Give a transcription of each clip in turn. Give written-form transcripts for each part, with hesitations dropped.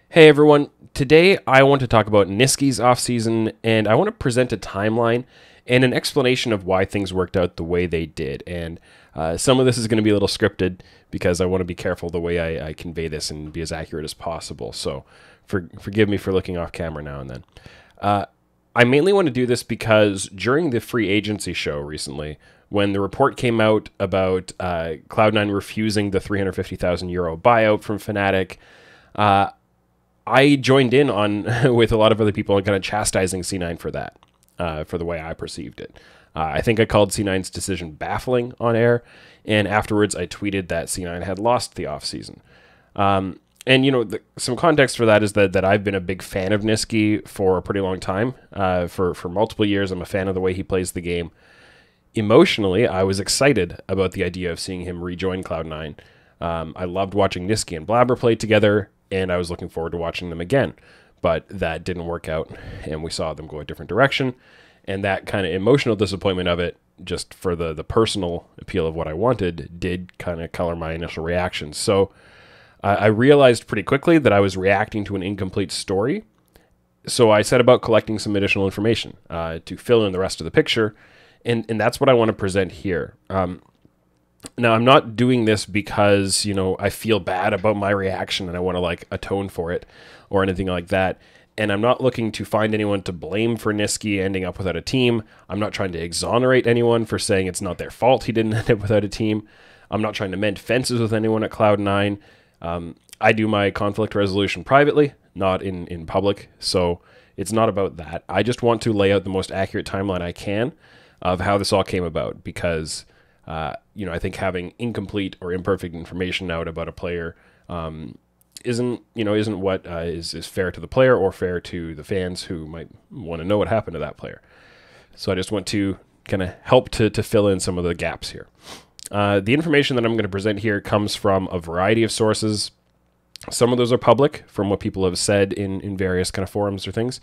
Hey everyone, today I want to talk about Nisqy's offseason, and I want to present a timeline and an explanation of why things worked out the way they did. And some of this is going to be a little scripted because I want to be careful the way I convey this and be as accurate as possible. So forgive me for looking off camera now and then. I mainly want to do this because during the free agency show recently, when the report came out about Cloud9 refusing the €350,000 buyout from Fnatic, I joined in on with a lot of other people and kind of chastising C9 for that, for the way I perceived it. I think I called C9's decision baffling on air, and afterwards I tweeted that C9 had lost the offseason. And, you know, some context for that is that I've been a big fan of Nisqy for a pretty long time. For multiple years, I'm a fan of the way he plays the game. Emotionally, I was excited about the idea of seeing him rejoin Cloud9. I loved watching Nisqy and Blabber play together, and I was looking forward to watching them again. But that didn't work out, and we saw them go a different direction. And that kind of emotional disappointment of it, just for the personal appeal of what I wanted, did kind of color my initial reactions. So I realized pretty quickly that I was reacting to an incomplete story. So I set about collecting some additional information to fill in the rest of the picture. And that's what I want to present here. Now, I'm not doing this because, you know, I feel bad about my reaction and I want to, like, atone for it or anything like that. And I'm not looking to find anyone to blame for Nisqy ending up without a team. I'm not trying to exonerate anyone for saying it's not their fault he didn't end up without a team. I'm not trying to mend fences with anyone at Cloud9. I do my conflict resolution privately, not in public, so it's not about that. I just want to lay out the most accurate timeline I can of how this all came about because, you know, I think having incomplete or imperfect information out about a player isn't what is fair to the player or fair to the fans who might want to know what happened to that player. So I just want to kind of help to fill in some of the gaps here. The information that I'm going to present here comes from a variety of sources. Some of those are public from what people have said in various kind of forums or things.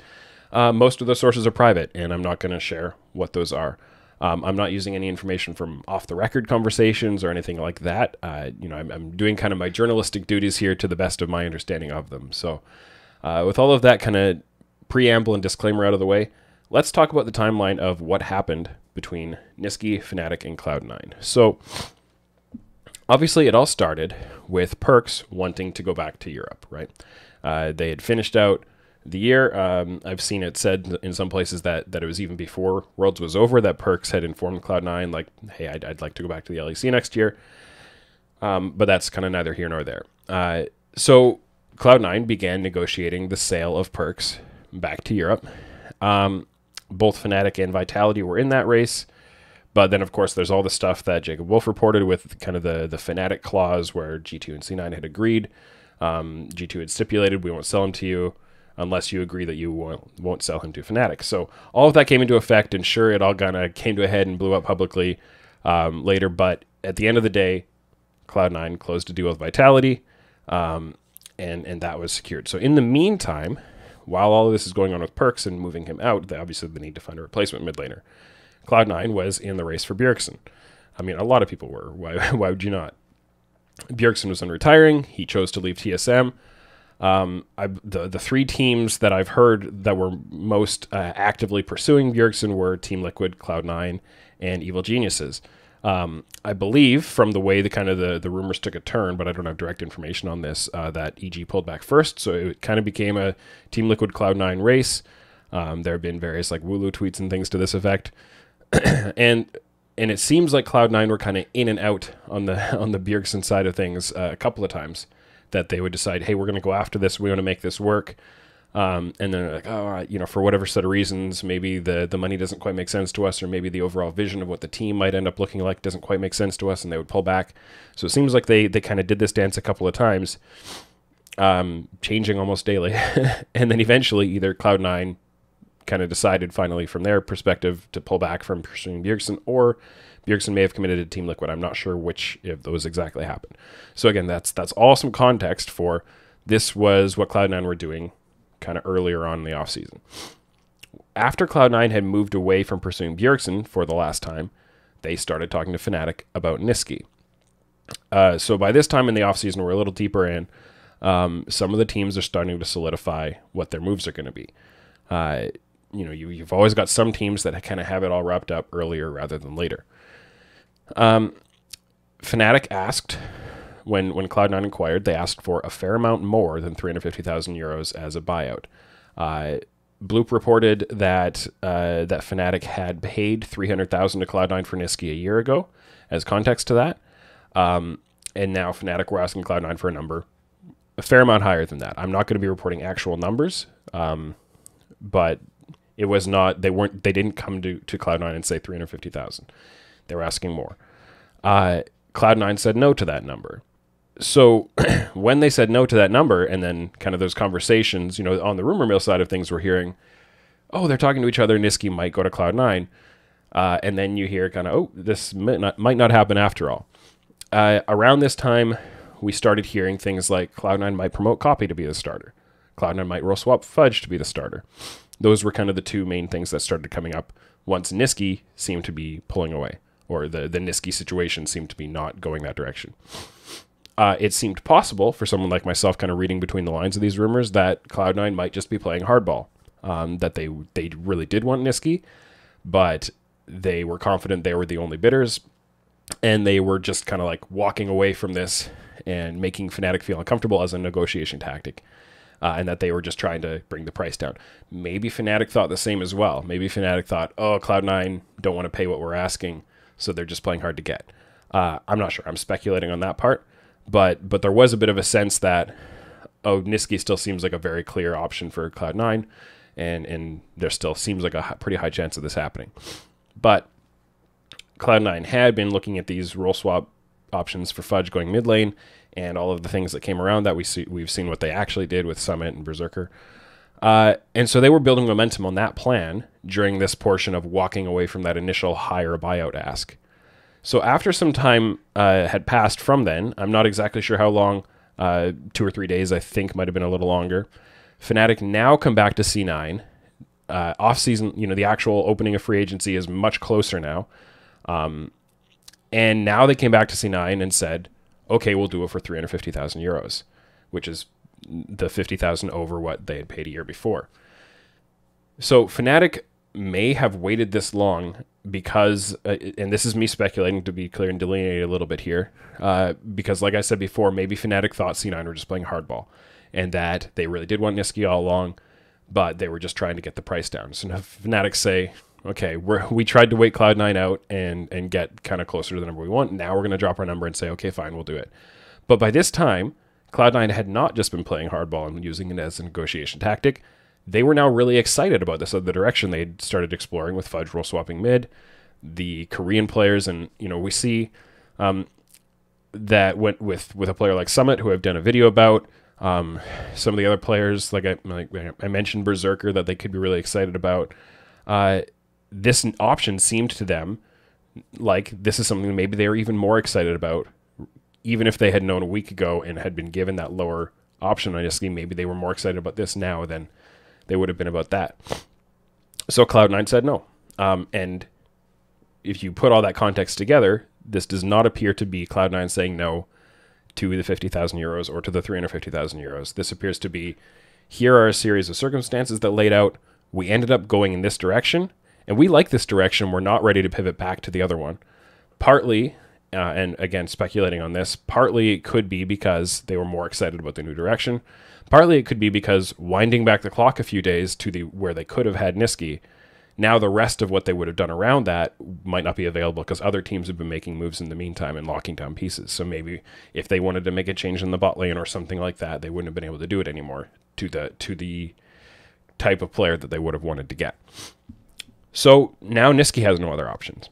Most of those sources are private, and I'm not going to share what those are. I'm not using any information from off-the-record conversations or anything like that. You know, I'm doing kind of my journalistic duties here to the best of my understanding of them. So with all of that kind of preamble and disclaimer out of the way, let's talk about the timeline of what happened between Nisqy, Fnatic, and Cloud9. So obviously it all started with Perks wanting to go back to Europe, right? They had finished out the year. I've seen it said in some places that it was even before Worlds was over that Perks had informed Cloud9, like, hey, I'd like to go back to the LEC next year. But that's kind of neither here nor there. So Cloud9 began negotiating the sale of Perks back to Europe. Both Fnatic and Vitality were in that race. But then, of course, there's all the stuff that Jacob Wolf reported with kind of the Fnatic clause where G2 and C9 had agreed. G2 had stipulated, we won't sell him to you unless you agree that you won't sell him to Fnatic. So all of that came into effect, and sure, it all kind of came to a head and blew up publicly later. But at the end of the day, Cloud9 closed a deal with Vitality, and that was secured. So in the meantime, while all of this is going on with Perks and moving him out, obviously they need to find a replacement mid laner. Cloud9 was in the race for Bjergsen. I mean, a lot of people were. Why would you not? Bjergsen was retiring. He chose to leave TSM. The three teams that I've heard that were most actively pursuing Bjergsen were Team Liquid, Cloud9, and Evil Geniuses. I believe from the way the rumors took a turn, but I don't have direct information on this, that EG pulled back first, so it kind of became a Team Liquid Cloud9 race. There have been various like Wooloo tweets and things to this effect. and it seems like Cloud9 were kind of in and out on the Bjergsen side of things a couple of times, that they would decide, hey, we're going to go after this, we want to make this work. And then they're like, oh, you know, for whatever set of reasons, maybe the money doesn't quite make sense to us, or maybe the overall vision of what the team might end up looking like doesn't quite make sense to us, and they would pull back. So it seems like they kind of did this dance a couple of times, changing almost daily. And then eventually either Cloud9 kind of decided finally from their perspective to pull back from pursuing Bjergsen, or Bjergsen may have committed to Team Liquid. I'm not sure which of those exactly happened. So again, that's all some context for this was what Cloud9 were doing kind of earlier on in the offseason. After Cloud9 had moved away from pursuing Bjergsen for the last time, they started talking to Fnatic about Nisqy. So by this time in the offseason, we're a little deeper in. some of the teams are starting to solidify what their moves are going to be. You've always got some teams that kind of have it all wrapped up earlier rather than later. Fnatic asked, when Cloud9 inquired, they asked for a fair amount more than 350,000 euros as a buyout. Bloop reported that Fnatic had paid 300,000 to Cloud9 for Nisqy a year ago, as context to that. And now Fnatic were asking Cloud9 for a number a fair amount higher than that. I'm not going to be reporting actual numbers, but it was not. They didn't come to Cloud9 and say 350,000. They were asking more. Cloud9 said no to that number. So when they said no to that number, and then kind of those conversations, on the rumor mill side of things, we're hearing, oh, they're talking to each other. Nisqy might go to Cloud9. And then you hear kind of, oh, this might not happen after all. Around this time, we started hearing things like Cloud9 might promote Copy to be the starter. Cloud9 might role swap Fudge to be the starter. Those were kind of the two main things that started coming up once Nisqy seemed to be pulling away, or the Nisqy situation seemed to be not going that direction. It seemed possible for someone like myself kind of reading between the lines of these rumors that Cloud9 might just be playing hardball, that they really did want Nisqy, but they were confident they were the only bidders, and they were just kind of like walking away from this and making Fnatic feel uncomfortable as a negotiation tactic, and that they were just trying to bring the price down. Maybe Fnatic thought the same as well. Maybe Fnatic thought, oh, Cloud9 don't want to pay what we're asking, so they're just playing hard to get. I'm not sure. I'm speculating on that part. But there was a bit of a sense that, oh, Nisqy still seems like a very clear option for Cloud9, and there still seems like a pretty high chance of this happening. But Cloud9 had been looking at these role swap options for Fudge going mid lane, and all of the things that came around that we've seen what they actually did with Summit and Berserker. And so they were building momentum on that plan during this portion of walking away from that initial higher buyout ask. So after some time had passed from then, I'm not exactly sure how long, 2 or 3 days, I think might have been a little longer, Fnatic now come back to C9. Off-season, the actual opening of free agency is much closer now. And now they came back to C9 and said, okay, we'll do it for 350,000 euros, which is the 50,000 over what they had paid a year before. So Fnatic may have waited this long because, and this is me speculating to be clear and delineate a little bit here, because like I said before, maybe Fnatic thought C9 were just playing hardball, and that they really did want Nisqy all along, but they were just trying to get the price down. So now Fnatic say, okay, we tried to wait Cloud9 out and get kind of closer to the number we want. Now we're going to drop our number and say, okay, fine, we'll do it. But by this time, Cloud9 had not just been playing hardball and using it as a negotiation tactic. They were now really excited about this other direction they'd started exploring with Fudge role swapping mid, the Korean players, and we see that went with a player like Summit, who I've done a video about. Some of the other players, like I mentioned Berserker, that they could be really excited about. This option seemed to them like this is something maybe they were even more excited about, even if they had known a week ago and had been given that lower option on Nisqy. Maybe they were more excited about this now than they would have been about that. So Cloud9 said no. And if you put all that context together, this does not appear to be Cloud9 saying no to the 50,000 euros or to the 350,000 euros. This appears to be, here are a series of circumstances that laid out. We ended up going in this direction, and we like this direction. We're not ready to pivot back to the other one. Partly, and again, speculating on this, partly it could be because they were more excited about the new direction. Partly it could be because winding back the clock a few days to where they could have had Nisqy, now the rest of what they would have done around that might not be available because other teams have been making moves in the meantime and locking down pieces. So maybe if they wanted to make a change in the bot lane or something like that, they wouldn't have been able to do it anymore to the type of player that they would have wanted to get. So now Nisqy has no other options.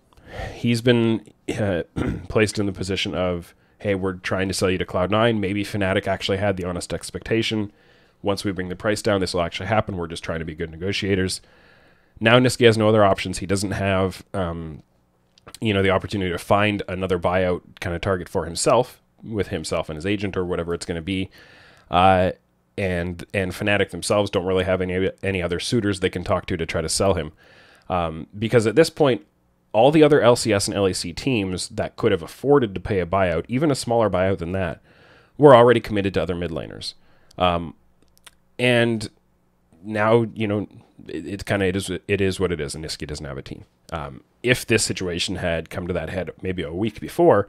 He's been placed in the position of, hey, we're trying to sell you to Cloud9. Maybe Fnatic actually had the honest expectation. Once we bring the price down, this will actually happen. We're just trying to be good negotiators. Now Nisqy has no other options. He doesn't have, the opportunity to find another buyout kind of target for himself, with himself and his agent or whatever it's going to be. And Fnatic themselves don't really have any other suitors they can talk to try to sell him. Because at this point, all the other LCS and LEC teams that could have afforded to pay a buyout, even a smaller buyout than that, were already committed to other mid laners. And now, you know, it is what it is, and Nisqy doesn't have a team. If this situation had come to that head maybe a week before,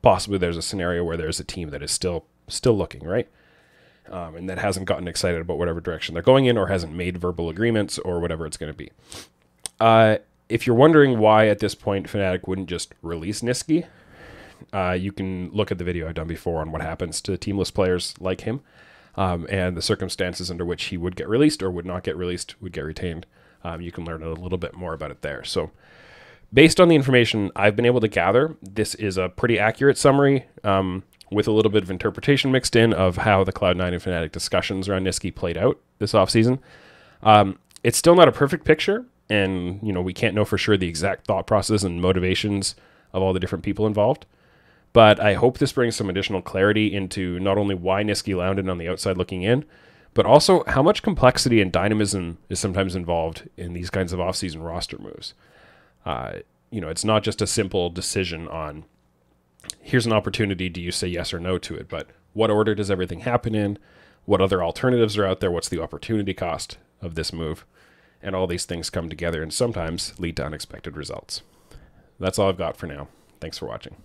possibly there's a scenario where there's a team that is still looking, right? And that hasn't gotten excited about whatever direction they're going in, or hasn't made verbal agreements, or whatever it's going to be. If you're wondering why at this point Fnatic wouldn't just release Nisqy, you can look at the video I've done before on what happens to teamless players like him, and the circumstances under which he would get released or would not get released, would get retained. You can learn a little bit more about it there. So based on the information I've been able to gather, this is a pretty accurate summary, with a little bit of interpretation mixed in of how the Cloud9 and Fnatic discussions around Nisqy played out this offseason. It's still not a perfect picture, and you know, we can't know for sure the exact thought process and motivations of all the different people involved. But I hope this brings some additional clarity into not only why Nisqy landed on the outside looking in, but also how much complexity and dynamism is sometimes involved in these kinds of offseason roster moves. You know, it's not just a simple decision on, here's an opportunity, do you say yes or no to it? But what order does everything happen in? What other alternatives are out there? What's the opportunity cost of this move? And all these things come together and sometimes lead to unexpected results. That's all I've got for now. Thanks for watching.